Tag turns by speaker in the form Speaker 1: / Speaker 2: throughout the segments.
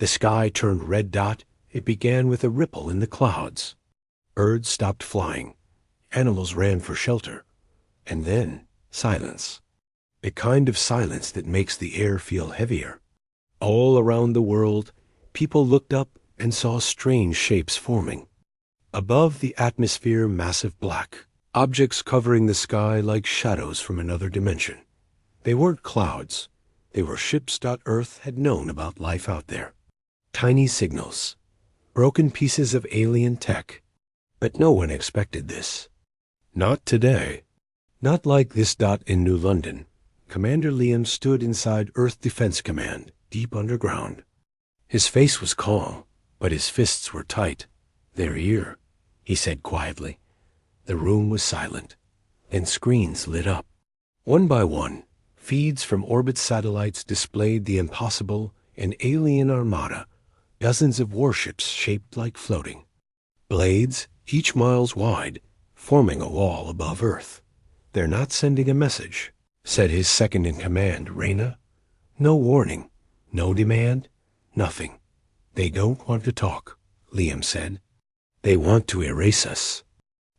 Speaker 1: The sky turned red dot. It began with a ripple in the clouds. Birds stopped flying. Animals ran for shelter. And then silence. The kind of silence that makes the air feel heavier. All around the world, people looked up and saw strange shapes forming. Above the atmosphere, massive black. Objects covering the sky like shadows from another dimension. They weren't clouds. They were ships. Earth had known about life out there. Tiny signals. Broken pieces of alien tech. But no one expected this. Not today. Not like this. In New London, Commander Liam stood inside Earth Defense Command, deep underground. His face was calm, but his fists were tight. "They're here," he said quietly. The room was silent. Then screens lit up. One by one, feeds from orbit satellites displayed the impossible, an alien armada, dozens of warships shaped like floating. Blades, each miles wide, forming a wall above Earth. "They're not sending a message," said his second-in-command, Reyna. "No warning, no demand, nothing. They don't want to talk," Liam said. "They want to erase us."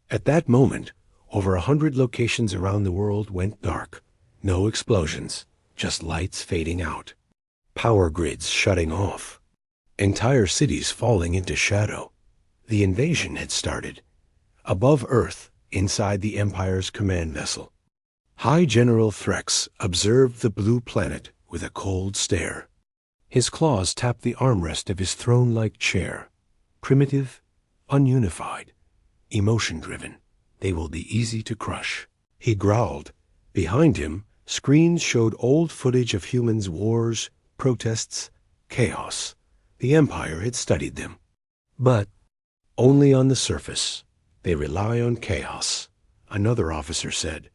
Speaker 1: At that moment, over 100 locations around the world went dark. No explosions, just lights fading out. Power grids shutting off. Entire cities falling into shadow. The invasion had started. Above Earth, inside the Empire's command vessel. High General Threx observed the blue planet with a cold stare. His claws tapped the armrest of his throne-like chair. Primitive, ununified, emotion-driven. They will be easy to crush. He growled. Behind him, screens showed old footage of humans' wars, protests, chaos. The Empire had studied them. But only on the surface. They rely on chaos, another officer said.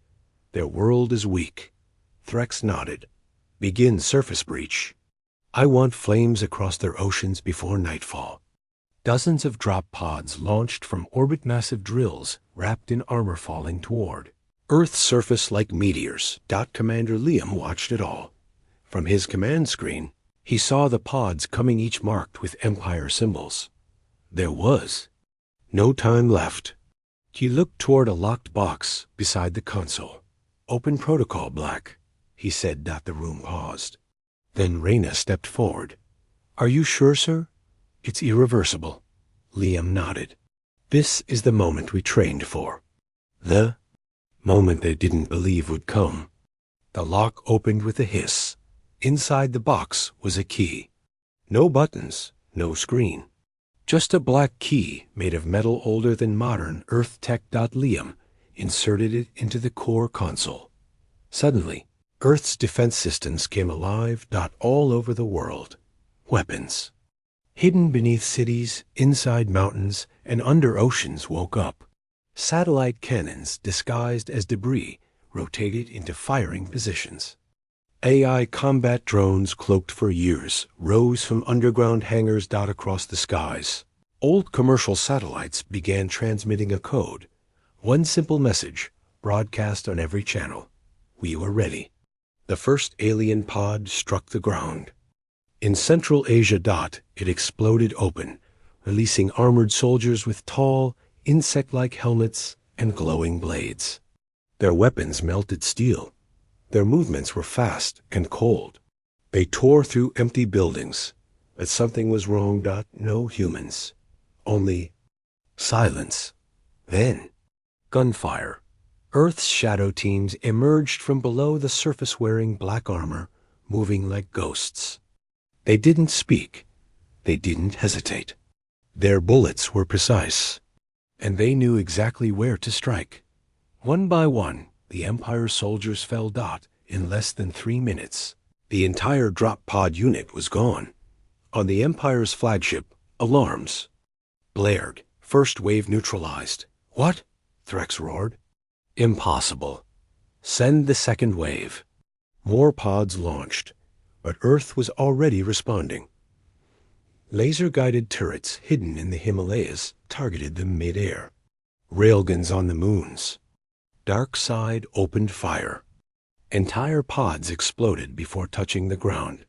Speaker 1: Their world is weak. Threx nodded. Begin surface breach. I want flames across their oceans before nightfall. Dozens of drop pods launched from orbit, massive drills wrapped in armor falling toward Earth's surface like meteors. Commander Liam watched it all. From his command screen, he saw the pods coming, each marked with Empire symbols. There was no time left. He looked toward a locked box beside the console. Open protocol, Black, he said. The room paused. Then Reyna stepped forward. Are you sure, sir? It's irreversible. Liam nodded. This is the moment we trained for. The moment they didn't believe would come. The lock opened with a hiss. Inside the box was a key. No buttons, no screen. Just a black key made of metal older than modern Earth tech. Liam inserted it into the core console. Suddenly, Earth's defense systems came alive. All over the world. Weapons. Hidden beneath cities, inside mountains, and under oceans woke up. Satellite cannons, disguised as debris, rotated into firing positions. AI combat drones, cloaked for years, rose from underground hangars. Across the skies. Old commercial satellites began transmitting a code. One simple message, broadcast on every channel. We were ready. The first alien pod struck the ground. In Central Asia. It exploded open, releasing armored soldiers with tall, insect-like helmets and glowing blades. Their weapons melted steel. Their movements were fast and cold. They tore through empty buildings, but something was wrong. No humans. Only silence. Then gunfire. Earth's shadow teams emerged from below the surface wearing black armor, moving like ghosts. They didn't speak. They didn't hesitate. Their bullets were precise, and they knew exactly where to strike. One by one, the Empire soldiers fell. In less than 3 minutes, the entire drop pod unit was gone. On the Empire's flagship, alarms blared. First wave neutralized. What? Threx roared. Impossible. Send the second wave. More pods launched, but Earth was already responding. Laser-guided turrets hidden in the Himalayas targeted them mid-air. Railguns on the moons. Dark Side opened fire. Entire pods exploded before touching the ground.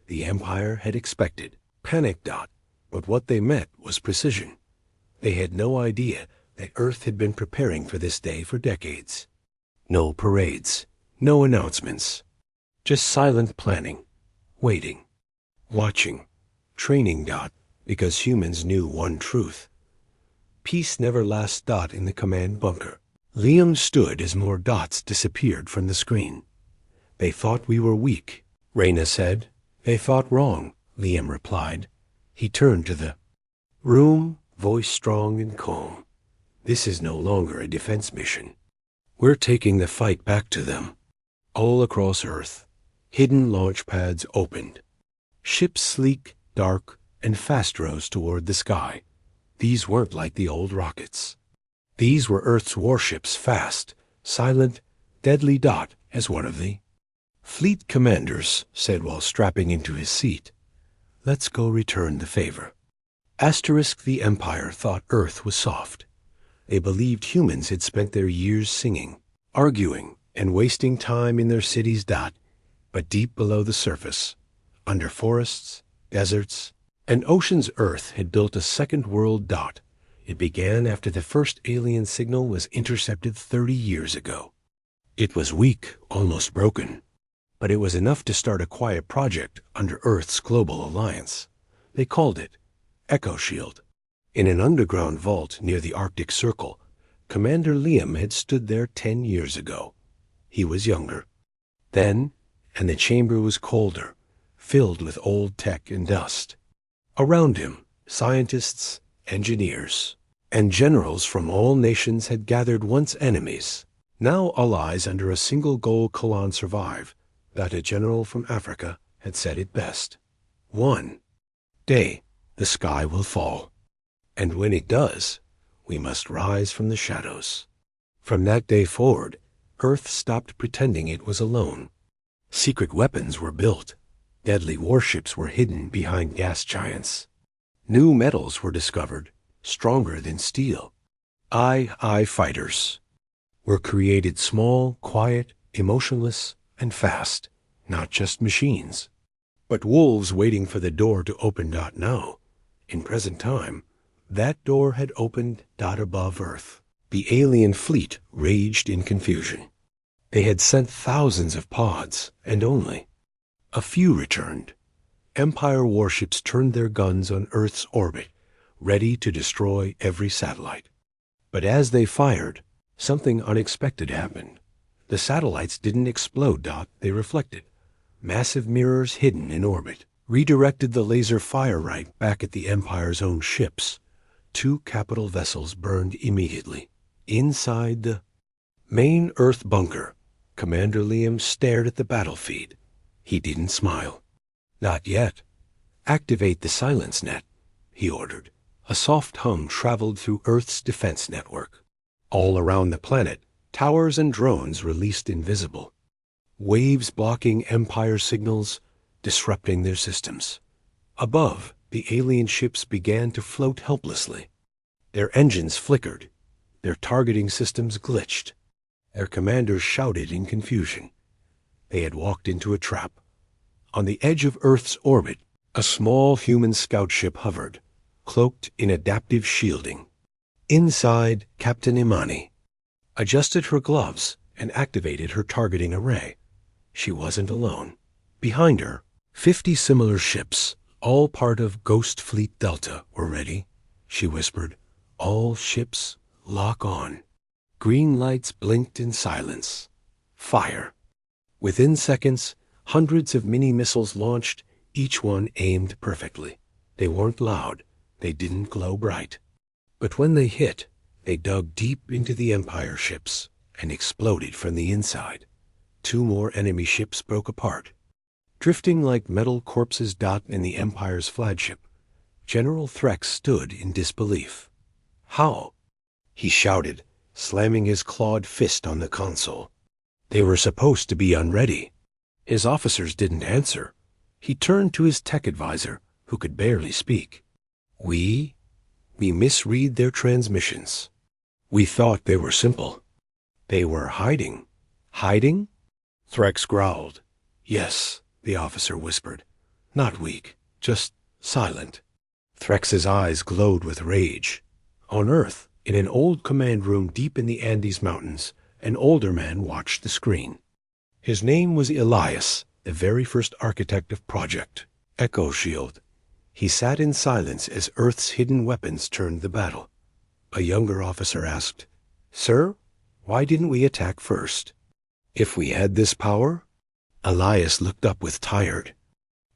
Speaker 1: The Empire had expected. Panic. But what they met was precision. They had no idea that Earth had been preparing for this day for decades. No parades, no announcements, just silent planning, waiting, watching, training. Because humans knew one truth. Peace never lasts. In the command bunker, Liam stood as more dots disappeared from the screen. They thought we were weak, Reyna said. They thought wrong, Liam replied. He turned to the room, voice strong and calm. This is no longer a defense mission. We're taking the fight back to them. All across Earth, hidden launch pads opened. Ships sleek, dark, and fast rose toward the sky. These weren't like the old rockets. These were Earth's warships, fast, silent, deadly. As one of the fleet commanders said while strapping into his seat, "Let's go return the favor." The Empire thought Earth was soft. They believed humans had spent their years singing, arguing, and wasting time in their cities. But deep below the surface, under forests, deserts, and oceans, Earth had built a second world. It began after the first alien signal was intercepted 30 years ago. It was weak, almost broken, but it was enough to start a quiet project under Earth's global alliance. They called it Echo Shield. In an underground vault near the Arctic Circle, Commander Liam had stood there 10 years ago. He was younger then, and the chamber was colder, filled with old tech and dust. Around him, scientists, engineers, and generals from all nations had gathered, once enemies, now allies under a single goal: Kalan survive. That a general from Africa had said it best. One day, the sky will fall. And when it does, we must rise from the shadows. From that day forward, Earth stopped pretending it was alone. Secret weapons were built. Deadly warships were hidden behind gas giants. New metals were discovered, stronger than steel. I fighters were created, small, quiet, emotionless, and fast. Not just machines, but wolves waiting for the door to open. Now, in present time, that door had opened. Above Earth, the alien fleet raged in confusion. They had sent thousands of pods, and only a few returned. Empire warships turned their guns on Earth's orbit, ready to destroy every satellite. But as they fired, something unexpected happened. The satellites didn't explode. They reflected. Massive mirrors hidden in orbit redirected the laser fire right back at the Empire's own ships. 2 capital vessels burned immediately. Inside the main Earth bunker, Commander Liam stared at the battle feed. He didn't smile. Not yet. Activate the silence net, he ordered. A soft hum traveled through Earth's defense network. All around the planet, towers and drones released invisible waves blocking Empire signals, disrupting their systems. Above, the alien ships began to float helplessly. Their engines flickered. Their targeting systems glitched. Their commanders shouted in confusion. They had walked into a trap. On the edge of Earth's orbit, a small human scout ship hovered, cloaked in adaptive shielding. Inside, Captain Imani adjusted her gloves and activated her targeting array. She wasn't alone. Behind her, 50 similar ships, all part of Ghost Fleet Delta, were ready. She whispered, "All ships, lock on." Green lights blinked in silence. Fire. Within seconds, hundreds of mini-missiles launched, each one aimed perfectly. They weren't loud. They didn't glow bright. But when they hit, they dug deep into the Empire ships and exploded from the inside. 2 more enemy ships broke apart, drifting like metal corpses. In the Empire's flagship, General Threx stood in disbelief. "How?" he shouted, slamming his clawed fist on the console. "They were supposed to be unready." His officers didn't answer. He turned to his tech advisor, who could barely speak. We misread their transmissions. We thought they were simple. They were hiding." "Hiding?" Threx growled. "Yes," the officer whispered. "Not weak, just silent. Threx's eyes glowed with rage. On Earth, in an old command room deep in the Andes Mountains, an older man watched the screen. His name was Elias, the very first architect of Project Echo Shield. He sat in silence as Earth's hidden weapons turned the battle. A younger officer asked, "Sir, why didn't we attack first?" "If we had this power?" Elias looked up with tired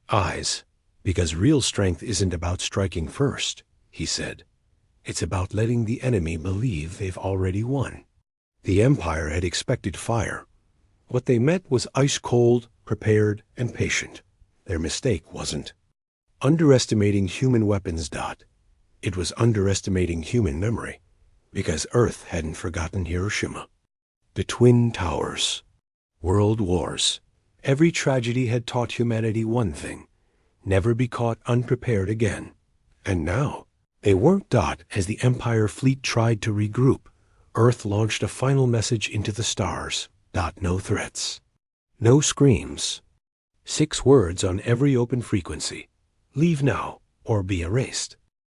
Speaker 1: eyes. "Because real strength isn't about striking first," he said. "It's about letting the enemy believe they've already won." The Empire had expected fire. What they met was ice-cold, prepared, and patient. Their mistake wasn't underestimating human weapons. It was underestimating human memory, because Earth hadn't forgotten Hiroshima. The Twin Towers. World Wars. Every tragedy had taught humanity one thing: never be caught unprepared again. And now, they weren't. As the Empire fleet tried to regroup, Earth launched a final message into the stars. No threats. No screams. 6 words on every open frequency: leave now or be erased.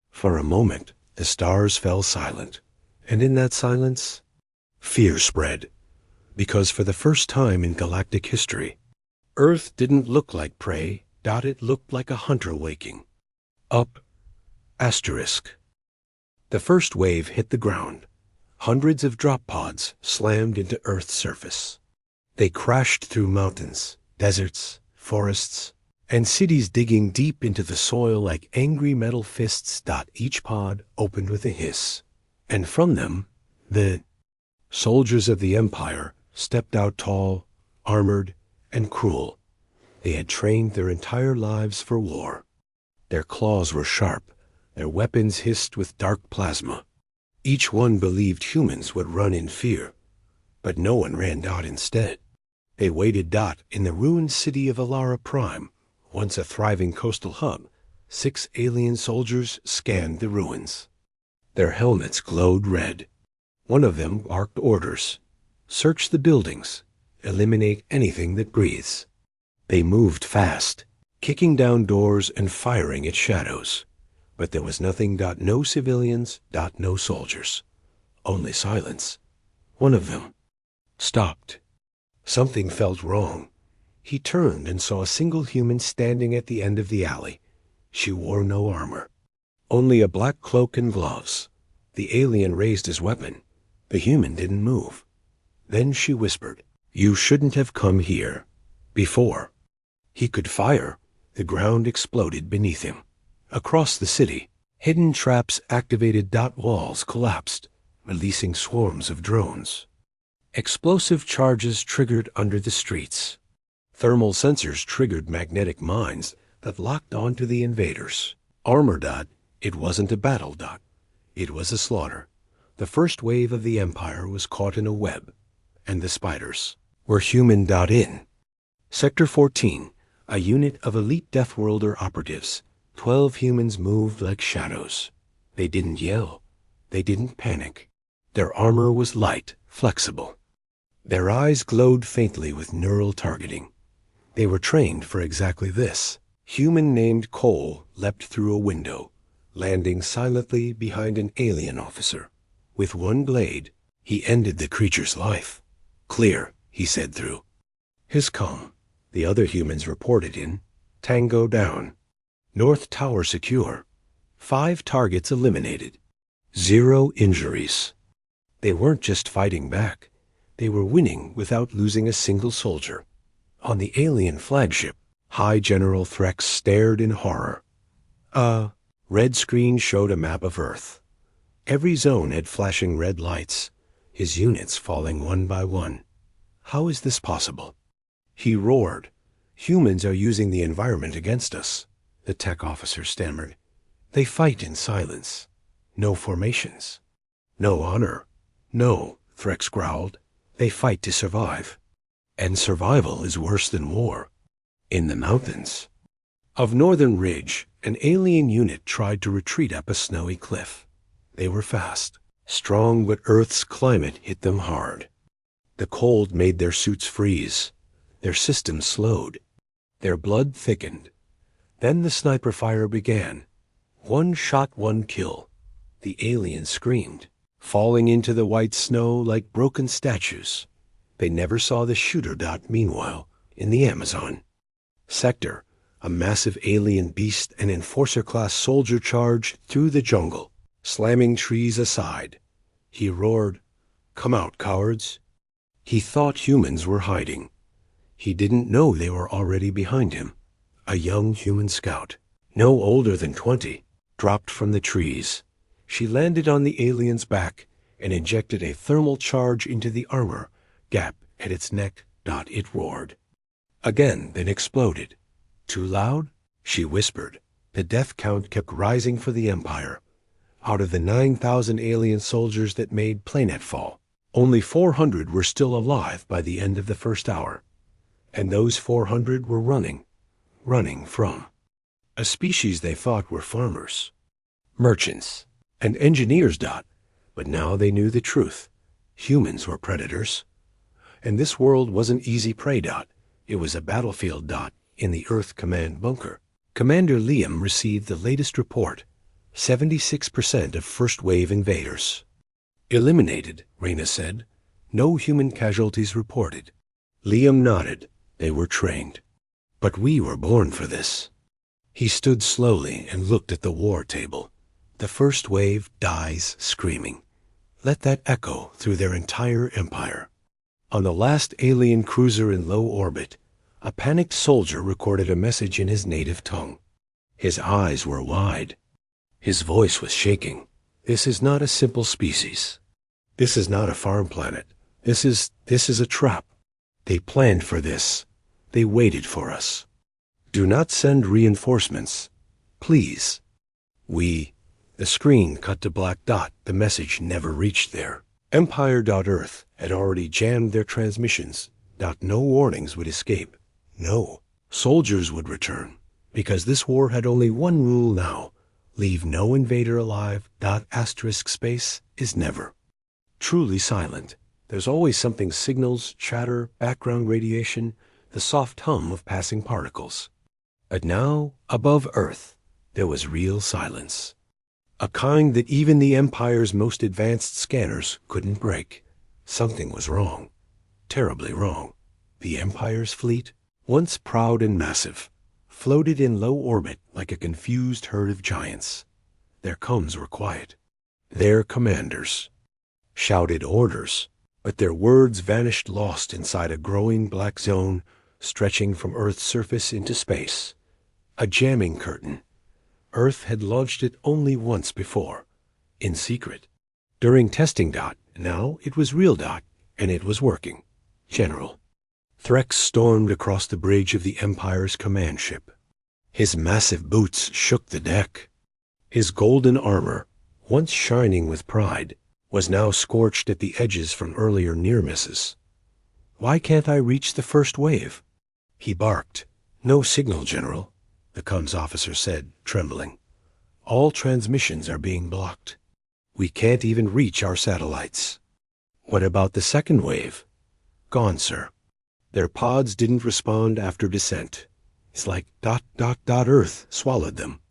Speaker 1: For a moment, the stars fell silent. And in that silence, fear spread. Because for the first time in galactic history, Earth didn't look like prey. It looked like a hunter waking up. Asterisk. The first wave hit the ground. Hundreds of drop pods slammed into Earth's surface. They crashed through mountains, deserts, forests, and cities digging deep into the soil like angry metal fists. Each pod opened with a hiss, and from them, the soldiers of the Empire stepped out tall, armored, and cruel. They had trained their entire lives for war. Their claws were sharp, their weapons hissed with dark plasma. Each one believed humans would run in fear, but no one ran. Instead, they waited. In the ruined city of Alara Prime, once a thriving coastal hub, 6 alien soldiers scanned the ruins. Their helmets glowed red. One of them barked orders: search the buildings, eliminate anything that breathes. They moved fast, kicking down doors and firing at shadows. But there was nothing. No civilians. No soldiers. Only silence. One of them stopped. Something felt wrong. He turned and saw a single human standing at the end of the alley. She wore no armor, only a black cloak and gloves. The alien raised his weapon. The human didn't move. Then she whispered, "You shouldn't have come here before." He could fire. The ground exploded beneath him. Across the city, hidden traps activated. Walls collapsed, releasing swarms of drones. Explosive charges triggered under the streets. Thermal sensors triggered magnetic mines that locked onto the invaders. Armor. It wasn't a battle. It was a slaughter. The first wave of the Empire was caught in a web, and the spiders were human. In Sector 14, a unit of elite Deathworlder operatives, 12 humans moved like shadows. They didn't yell. They didn't panic. Their armor was light, flexible. Their eyes glowed faintly with neural targeting. They were trained for exactly this. Human named Cole leapt through a window, landing silently behind an alien officer. With one blade, he ended the creature's life. "Clear," he said through his comm. The other humans reported in. Tango down. North Tower secure. 5 targets eliminated. 0 injuries. They weren't just fighting back. They were winning without losing a single soldier. On the alien flagship, High General Threx stared in horror. A red screen showed a map of Earth. Every zone had flashing red lights, his units falling one by one. "How is this possible?" He roared. "Humans are using the environment against us," the tech officer stammered. "They fight in silence. No formations. No honor." "No," Threx growled. "They fight to survive. And survival is worse than war." In the mountains of Northern Ridge, an alien unit tried to retreat up a snowy cliff. They were fast, strong, but Earth's climate hit them hard. The cold made their suits freeze. Their systems slowed. Their blood thickened. Then the sniper fire began. One shot, one kill. The aliens screamed, falling into the white snow like broken statues. They never saw the shooter. Meanwhile, in the Amazon sector, a massive alien beast and enforcer-class soldier charged through the jungle, slamming trees aside. He roared, "Come out, cowards!" He thought humans were hiding. He didn't know they were already behind him. A young human scout, no older than 20, dropped from the trees. She landed on the alien's back and injected a thermal charge into the armor gap at its neck. It roared again, then exploded. "Too loud?" she whispered. The death count kept rising for the Empire. Out of the 9,000 alien soldiers that made planetfall, only 400 were still alive by the end of the first hour. And those 400 were running from a species they thought were farmers, merchants, and engineers. But now they knew the truth. Humans were predators. And this world wasn't easy prey. It was a battlefield. In the Earth Command bunker, Commander Liam received the latest report. 76% of first-wave invaders eliminated, Reyna said. No human casualties reported. Liam nodded. They were trained. But we were born for this. He stood slowly and looked at the war table. The first wave dies screaming. Let that echo through their entire empire. On the last alien cruiser in low orbit, a panicked soldier recorded a message in his native tongue. His eyes were wide. His voice was shaking. "This is not a simple species. This is not a farm planet. This is a trap. They planned for this. They waited for us. Do not send reinforcements. Please." The screen cut to black. The message never reached there. Empire.Earth had already jammed their transmissions. No warnings would escape. No soldiers would return. Because this war had only one rule now. Leave no invader alive. Space is never truly silent. There's always something: signals, chatter, background radiation, the soft hum of passing particles. But now, above Earth, there was real silence. A kind that even the Empire's most advanced scanners couldn't break. Something was wrong. Terribly wrong. The Empire's fleet, once proud and massive, floated in low orbit like a confused herd of giants. Their comms were quiet. Their commanders shouted orders, but their words vanished, lost inside a growing black zone stretching from Earth's surface into space. A jamming curtain. Earth had launched it only once before, in secret. During testing. Now it was real. And it was working. General Threx stormed across the bridge of the Empire's command ship. His massive boots shook the deck. His golden armor, once shining with pride, was now scorched at the edges from earlier near misses. "Why can't I reach the first wave?" he barked. "No signal, General," the comms officer said, trembling. "All transmissions are being blocked. We can't even reach our satellites." "What about the second wave?" "Gone, sir. Their pods didn't respond after descent. It's like ... Earth swallowed them."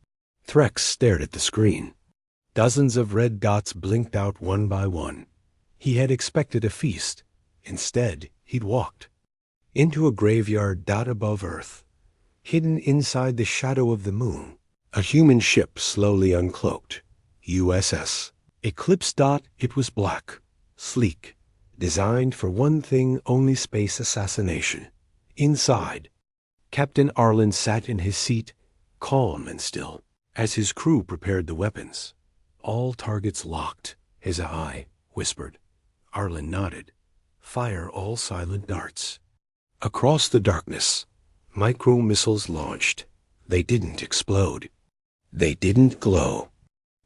Speaker 1: Threx stared at the screen. Dozens of red dots blinked out one by one. He had expected a feast. Instead, he'd walked into a graveyard. Above Earth, hidden inside the shadow of the moon, a human ship slowly uncloaked. USS Eclipse. It was black, sleek, designed for one thing only: space assassination. Inside, Captain Arlen sat in his seat, calm and still, as his crew prepared the weapons. "All targets locked," his eye whispered. Arlen nodded. "Fire all silent darts." Across the darkness, micro-missiles launched. They didn't explode. They didn't glow.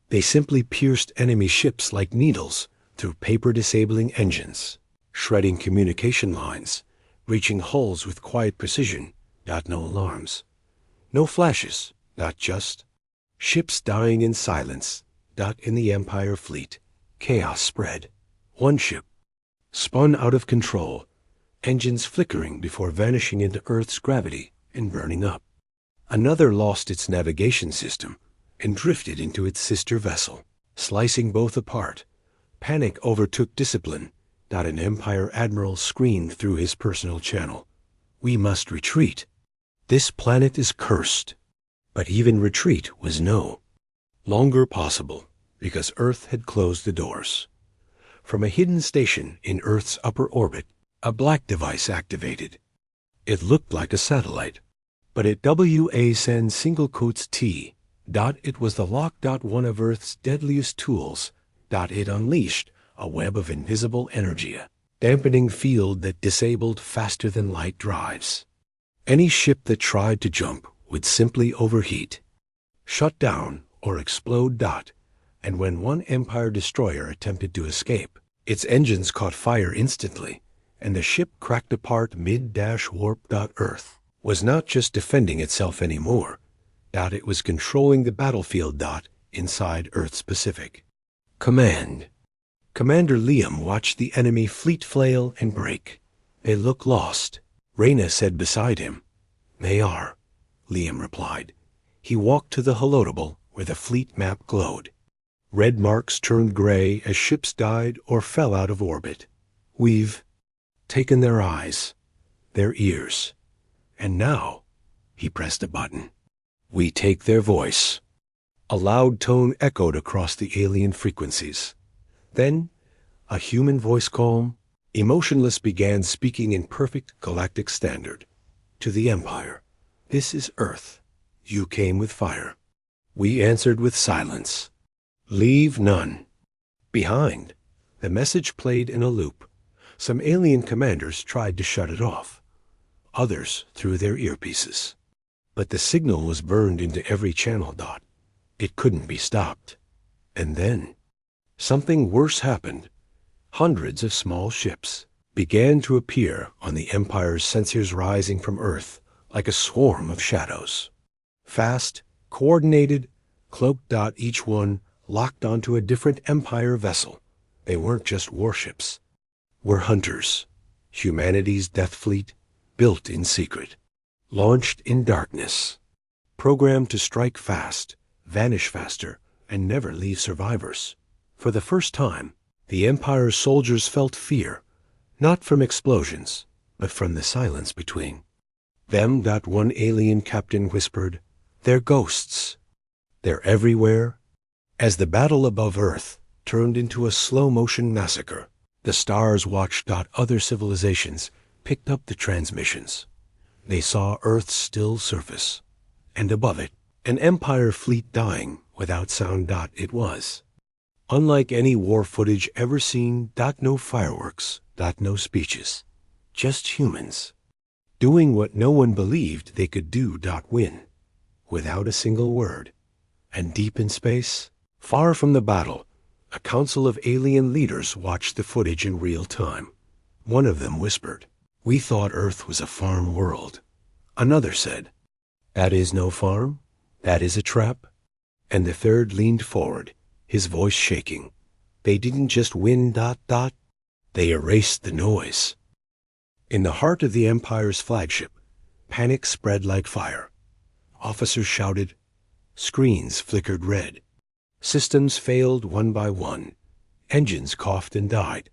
Speaker 1: They simply pierced enemy ships like needles through paper-disabling engines, shredding communication lines, reaching hulls with quiet precision. No alarms. No flashes. Just ships dying in silence. In the Empire fleet, chaos spread. One ship spun out of control, engines flickering before vanishing into Earth's gravity and burning up. Another lost its navigation system and drifted into its sister vessel, slicing both apart. Panic overtook discipline. An Empire admiral screamed through his personal channel. "We must retreat. This planet is cursed." But even retreat was no longer possible because Earth had closed the doors. From a hidden station in Earth's upper orbit, a black device activated. It looked like a satellite, but at WASN single quotes T. It was the lock. One of Earth's deadliest tools. It unleashed a web of invisible energy, a dampening field that disabled faster-than-light drives. Any ship that tried to jump would simply overheat, shut down, or explode. And when one Empire destroyer attempted to escape, its engines caught fire instantly, and the ship cracked apart mid-warp. Earth was not just defending itself anymore. It was controlling the battlefield. Inside Earth's Pacific Command. Commander Liam watched the enemy fleet flail and break. "They look lost," Reyna said beside him. "They are," Liam replied. He walked to the holotable where the fleet map glowed. Red marks turned gray as ships died or fell out of orbit. "We've taken their eyes, their ears, and now," he pressed a button, "we take their voice." A loud tone echoed across the alien frequencies. Then, a human voice, calm, emotionless, began speaking in perfect galactic standard. "To the Empire, this is Earth. You came with fire. We answered with silence. Leave none behind." The message played in a loop. Some alien commanders tried to shut it off. Others threw their earpieces. But the signal was burned into every channel. It couldn't be stopped. And then something worse happened. Hundreds of small ships began to appear on the Empire's sensors, rising from Earth like a swarm of shadows. Fast, coordinated, cloaked. Each one locked onto a different Empire vessel. They weren't just warships. Were hunters. Humanity's death fleet, built in secret, launched in darkness, programmed to strike fast, vanish faster, and never leave survivors. For the first time, the Empire's soldiers felt fear, not from explosions, but from the silence between them. One alien captain whispered, "They're ghosts. They're everywhere." As the battle above Earth turned into a slow-motion massacre, the stars watched. Other civilizations picked up the transmissions. They saw Earth's still surface, and above it, an Empire fleet dying without sound. It was unlike any war footage ever seen. No fireworks. No speeches. Just humans doing what no one believed they could do. Win without a single word. And deep in space, far from the battle, a council of alien leaders watched the footage in real time. One of them whispered, "We thought Earth was a farm world." Another said, "That is no farm. That is a trap." And the third leaned forward, his voice shaking. "They didn't just win. They erased the noise." In the heart of the Empire's flagship, panic spread like fire. Officers shouted. Screens flickered red. Systems failed one by one. Engines coughed and died.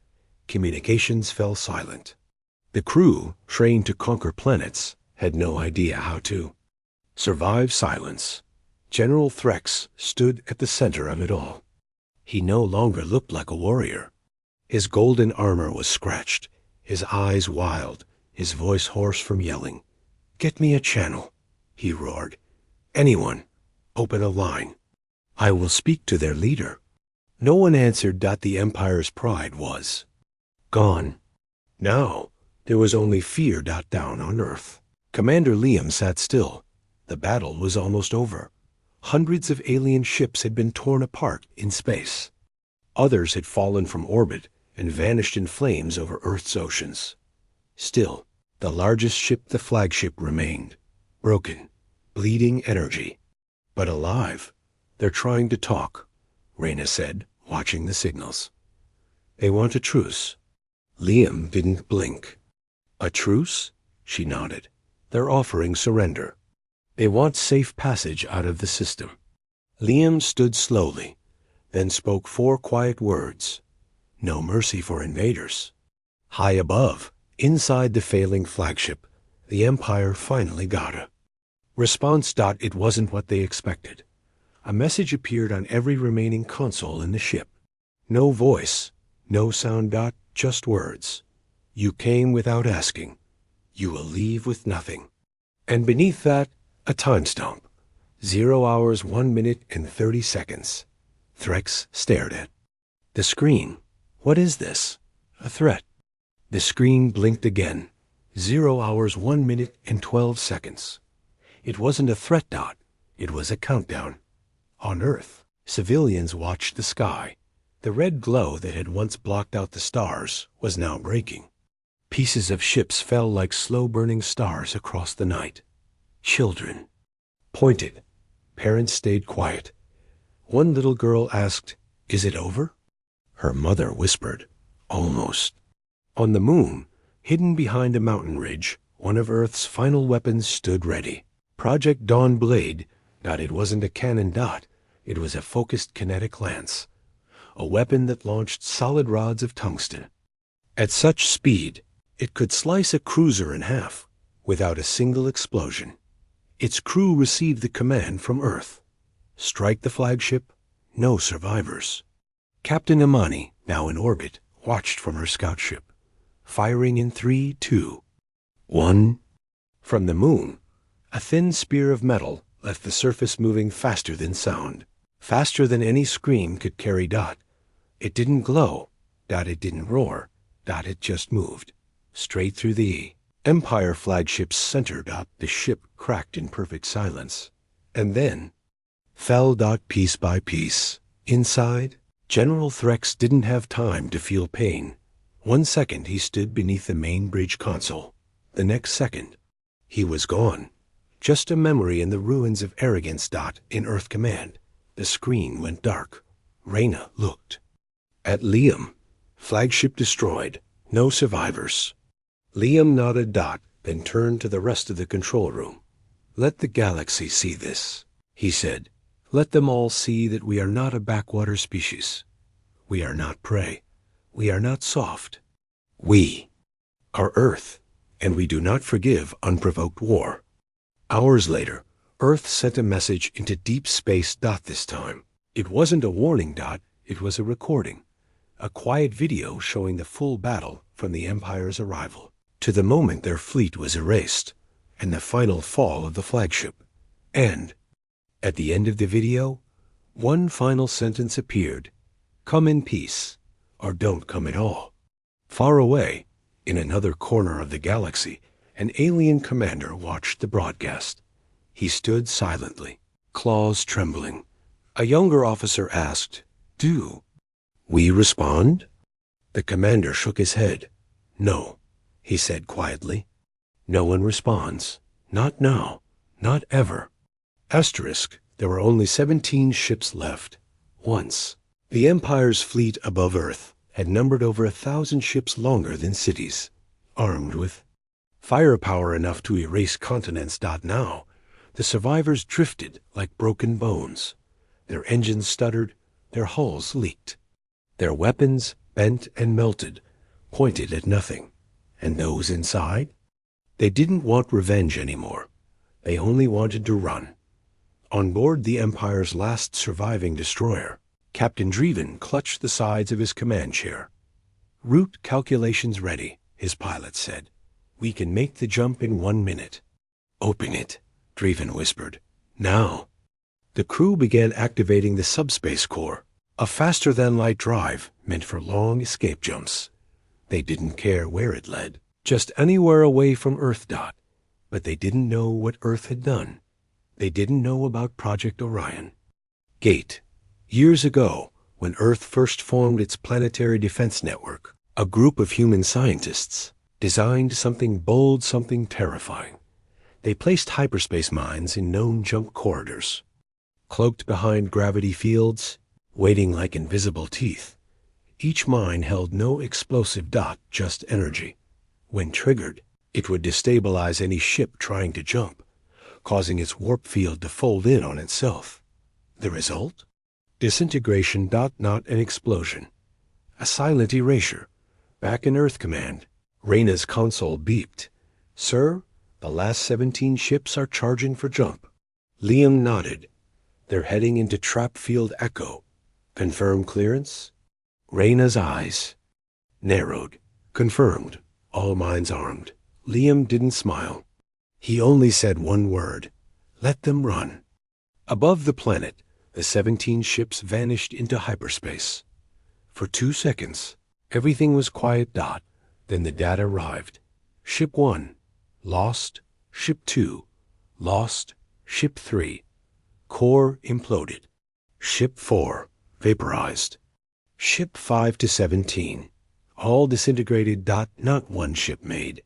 Speaker 1: Communications fell silent. The crew, trained to conquer planets, had no idea how to survive silence. General Threx stood at the center of it all. He no longer looked like a warrior. His golden armor was scratched, his eyes wild, his voice hoarse from yelling. "Get me a channel," he roared. "Anyone, open a line. I will speak to their leader." No one answered. The Empire's pride was gone. Now there was only fear. Down on Earth, Commander Liam sat still. The battle was almost over. Hundreds of alien ships had been torn apart in space. Others had fallen from orbit and vanished in flames over Earth's oceans. Still, the largest ship, the flagship, remained, broken, bleeding energy, but alive. "They're trying to talk," Reyna said, watching the signals. "They want a truce." Liam didn't blink. "A truce?" She nodded. "They're offering surrender." They want safe passage out of the system. Liam stood slowly, then spoke 4 quiet words. No mercy for invaders. High above, inside the failing flagship, the Empire finally got a response. It wasn't what they expected. A message appeared on every remaining console in the ship. No voice, no sound. Just words. You came without asking. You will leave with nothing. And beneath that, a timestamp. 0 hours, 1 minute, and 30 seconds. Threx stared at the screen. What is this? A threat. The screen blinked again. 0 hours, 1 minute, and 12 seconds. It wasn't a threat. It was a countdown. On Earth, civilians watched the sky. The red glow that had once blocked out the stars was now breaking. Pieces of ships fell like slow-burning stars across the night. Children pointed. Parents stayed quiet. One little girl asked, "Is it over?" Her mother whispered, "Almost." On the moon, hidden behind a mountain ridge, one of Earth's final weapons stood ready. Project Dawn Blade. It wasn't a cannon. It was a focused kinetic lance. A weapon that launched solid rods of tungsten. At such speed, it could slice a cruiser in half, without a single explosion. Its crew received the command from Earth. Strike the flagship, no survivors. Captain Imani, now in orbit, watched from her scout ship. Firing in 3, 2, 1. From the moon, a thin spear of metal left the surface moving faster than sound. Faster than any scream could carry. It didn't glow. It didn't roar. It just moved. Straight through the Empire flagship's center. The ship cracked in perfect silence. And then fell. Piece by piece. Inside, General Threx didn't have time to feel pain. 1 second he stood beneath the main bridge console. The next second, he was gone. Just a memory in the ruins of arrogance. In Earth Command, the screen went dark. Reyna looked at Liam. Flagship destroyed. No survivors. Liam nodded. Then turned to the rest of the control room. "Let the galaxy see this," he said. "Let them all see that we are not a backwater species. We are not prey. We are not soft. We are Earth, and we do not forgive unprovoked war." Hours later, Earth sent a message into deep space. This time, it wasn't a warning. It was a recording. A quiet video showing the full battle from the Empire's arrival to the moment their fleet was erased, and the final fall of the flagship. And at the end of the video, one final sentence appeared: "Come in peace, or don't come at all." Far away, in another corner of the galaxy, an alien commander watched the broadcast. He stood silently, claws trembling. A younger officer asked, "Do we respond?" The commander shook his head. "No," he said quietly. "No one responds. Not now. Not ever." Asterisk, there were only 17 ships left. Once, the Empire's fleet above Earth had numbered over 1,000 ships longer than cities, armed with firepower enough to erase continents. Now, the survivors drifted like broken bones. Their engines stuttered, their hulls leaked. Their weapons, bent and melted, pointed at nothing. And those inside? They didn't want revenge anymore. They only wanted to run. On board the Empire's last surviving destroyer, Captain Dreven clutched the sides of his command chair. "Route calculations ready," his pilot said. "We can make the jump in 1 minute." "Open it," Dreven whispered. "Now." The crew began activating the subspace core, a faster-than-light drive meant for long escape jumps. They didn't care where it led, just anywhere away from Earth. But they didn't know what Earth had done. They didn't know about Project Orion. Gate. Years ago, when Earth first formed its planetary defense network, a group of human scientists designed something bold, something terrifying. They placed hyperspace mines in known jump corridors. Cloaked behind gravity fields, waiting like invisible teeth, each mine held no explosive. Just energy. When triggered, it would destabilize any ship trying to jump, causing its warp field to fold in on itself. The result? Disintegration. Not an explosion. A silent erasure. Back in Earth Command, Reyna's console beeped. Sir, the last 17 ships are charging for jump. Liam nodded. They're heading into Trap Field Echo. Confirm clearance? Reyna's eyes narrowed. Confirmed. All minds armed. Liam didn't smile. He only said one word. Let them run. Above the planet, the 17 ships vanished into hyperspace. For 2 seconds, everything was quiet. Then the data arrived. Ship 1, lost. Ship 2, lost. Ship 3, core imploded. Ship 4, vaporized. Ship 5 to 17, all disintegrated. Not one ship made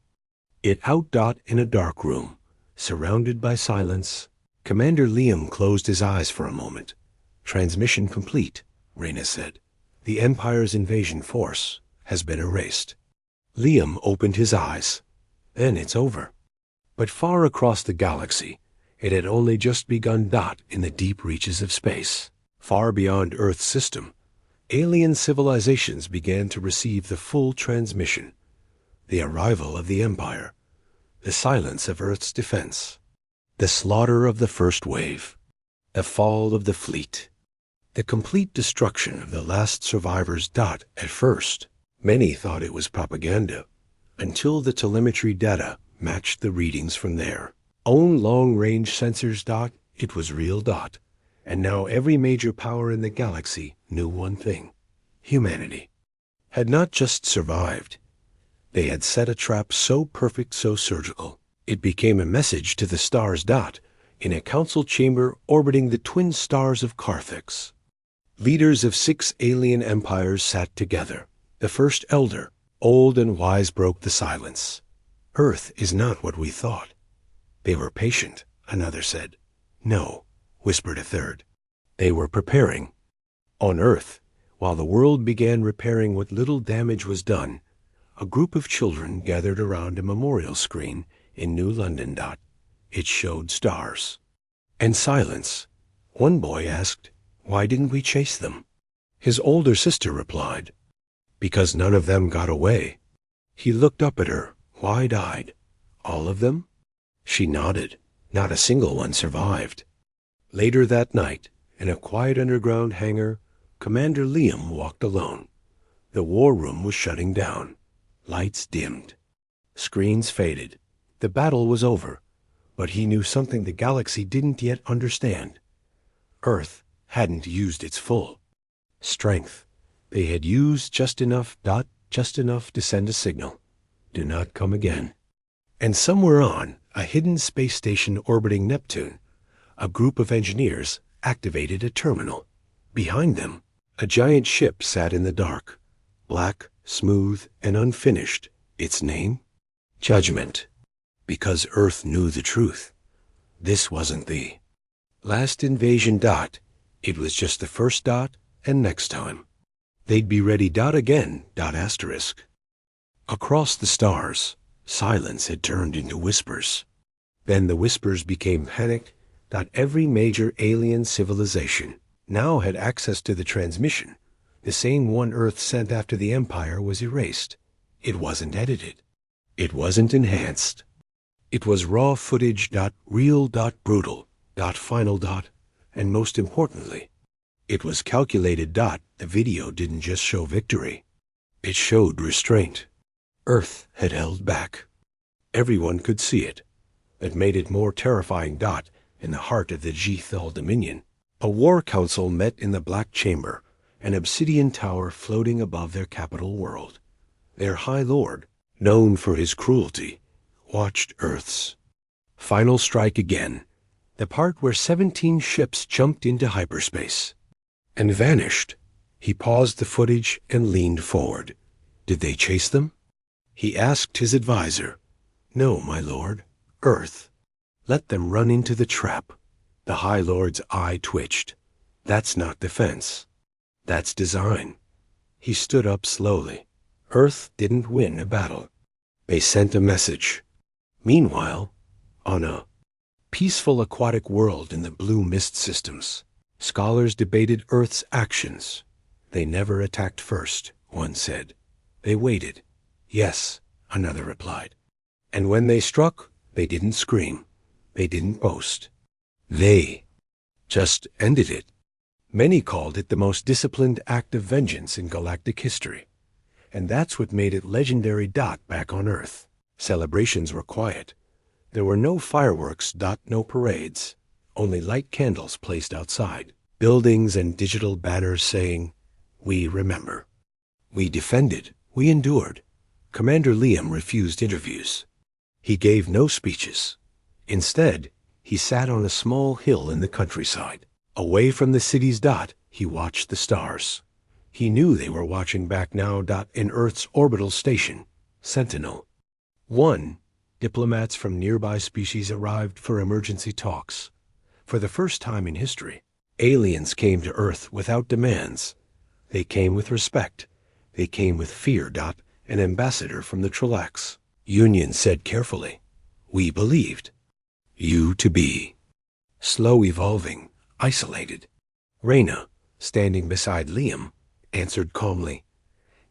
Speaker 1: it out. In a dark room, surrounded by silence, Commander Liam closed his eyes for a moment. Transmission complete, Reyna said. The Empire's invasion force has been erased. Liam opened his eyes. Then it's over. But far across the galaxy, it had only just begun. In the deep reaches of space, far beyond Earth's system, alien civilizations began to receive the full transmission. The arrival of the Empire, the silence of Earth's defense, the slaughter of the first wave, the fall of the fleet, the complete destruction of the last survivors. At first, many thought it was propaganda, until the telemetry data matched the readings from their own long-range sensors. It was real. And now every major power in the galaxy knew one thing. Humanity had not just survived. They had set a trap so perfect, so surgical, it became a message to the stars. In a council chamber orbiting the twin stars of Carthix, leaders of 6 alien empires sat together. The first elder, old and wise, broke the silence. Earth is not what we thought. They were patient, another said. No, whispered a third. They were preparing. On Earth, while the world began repairing what little damage was done, a group of children gathered around a memorial screen in New London. It showed stars and silence. One boy asked, "Why didn't we chase them?" His older sister replied, "Because none of them got away." He looked up at her, wide-eyed. "All of them?" She nodded. Not a single one survived. Later that night, in a quiet underground hangar, Commander Liam walked alone. The war room was shutting down. Lights dimmed. Screens faded. The battle was over, but he knew something the galaxy didn't yet understand. Earth hadn't used its full strength. They had used just enough. Just enough to send a signal. Do not come again. And somewhere on a hidden space station orbiting Neptune, a group of engineers activated a terminal. Behind them, a giant ship sat in the dark, black, smooth, and unfinished. Its name? Judgment. Because Earth knew the truth. This wasn't the last invasion. It was just the first. And next time, they'd be ready. Again. Asterisk. Across the stars, silence had turned into whispers. Then the whispers became panic. Every major alien civilization now had access to the transmission. The same one Earth sent after the Empire was erased. It wasn't edited. It wasn't enhanced. It was raw footage. Real. Brutal. Final. And most importantly, it was calculated. The video didn't just show victory. It showed restraint. Earth had held back. Everyone could see it. It made it more terrifying. In the heart of the G-Thal Dominion, a war council met in the Black Chamber, an obsidian tower floating above their capital world. Their High Lord, known for his cruelty, watched Earth's final strike again, the part where 17 ships jumped into hyperspace and vanished. He paused the footage and leaned forward. Did they chase them? He asked his advisor. No, my lord. Earth. Let them run into the trap. The High Lord's eye twitched. That's not defense. That's design. He stood up slowly. Earth didn't win a battle. They sent a message. Meanwhile, on a peaceful aquatic world in the blue mist systems. Scholars debated Earth's actions. They never attacked first, one said. They waited. Yes, another replied. And when they struck, they didn't scream. They didn't boast. They just ended it. Many called it the most disciplined act of vengeance in galactic history. And that's what made it legendary. Back on Earth, celebrations were quiet. There were no fireworks. No parades. Only light candles placed outside. Buildings and digital banners saying, "We remember." We defended. We endured. Commander Liam refused interviews. He gave no speeches. Instead, he sat on a small hill in the countryside. Away from the city's. He watched the stars. He knew they were watching back now. In Earth's orbital station, Sentinel-1, diplomats from nearby species arrived for emergency talks. For the first time in history, aliens came to Earth without demands. They came with respect. They came with fear. An ambassador from the Trelax Union said carefully, "We believed you to be slow evolving, isolated." Reyna, standing beside Liam, answered calmly,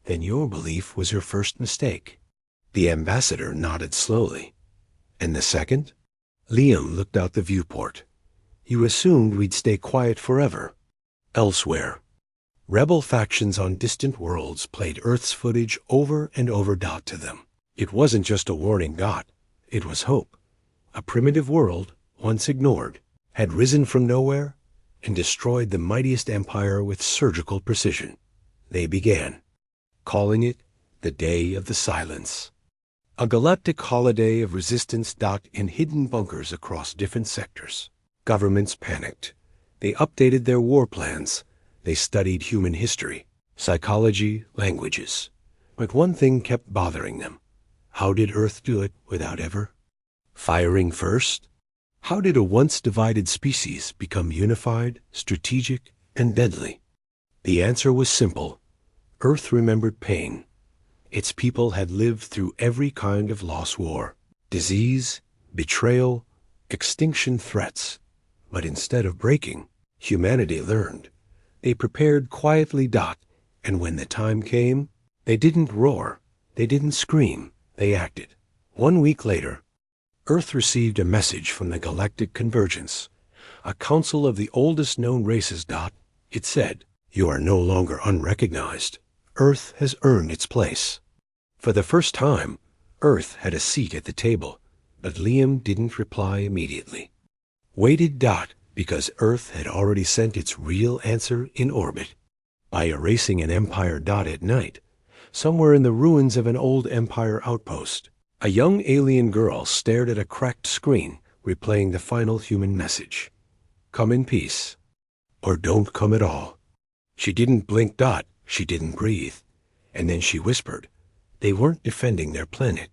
Speaker 1: "Then your belief was your first mistake." The ambassador nodded slowly. "And the second?" Liam looked out the viewport. "You assumed we'd stay quiet forever." Elsewhere, rebel factions on distant worlds played Earth's footage over and over. To them, it wasn't just a warning. It was hope. A primitive world, once ignored, had risen from nowhere and destroyed the mightiest empire with surgical precision. They began calling it the Day of the Silence, a galactic holiday of resistance. In hidden bunkers across different sectors, governments panicked. They updated their war plans. They studied human history, psychology, languages. But one thing kept bothering them. How did Earth do it without ever firing first? How did a once divided species become unified, strategic, and deadly? The answer was simple. Earth remembered pain. Its people had lived through every kind of loss: war, disease, betrayal, extinction threats. But instead of breaking, humanity learned. They prepared quietly. And when the time came, they didn't roar. They didn't scream. They acted. 1 week later, Earth received a message from the Galactic Convergence, a council of the oldest known races. It said, "You are no longer unrecognized. Earth has earned its place." For the first time, Earth had a seat at the table, but Liam didn't reply immediately. Waited. Because Earth had already sent its real answer in orbit. By erasing an empire. At night, somewhere in the ruins of an old empire outpost, a young alien girl stared at a cracked screen, replaying the final human message. "Come in peace, or don't come at all." She didn't blink. She didn't breathe. And then she whispered, they weren't defending their planet.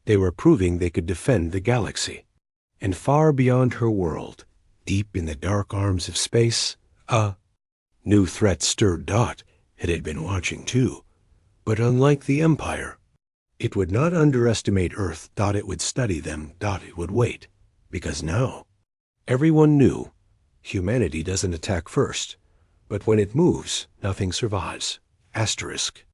Speaker 1: They were proving they could defend the galaxy. And far beyond her world, deep in the dark arms of space, a new threat stirred. It had been watching too. But unlike the Empire, it would not underestimate Earth. It would study them. It would wait. Because now, everyone knew humanity doesn't attack first. But when it moves, nothing survives. Asterisk.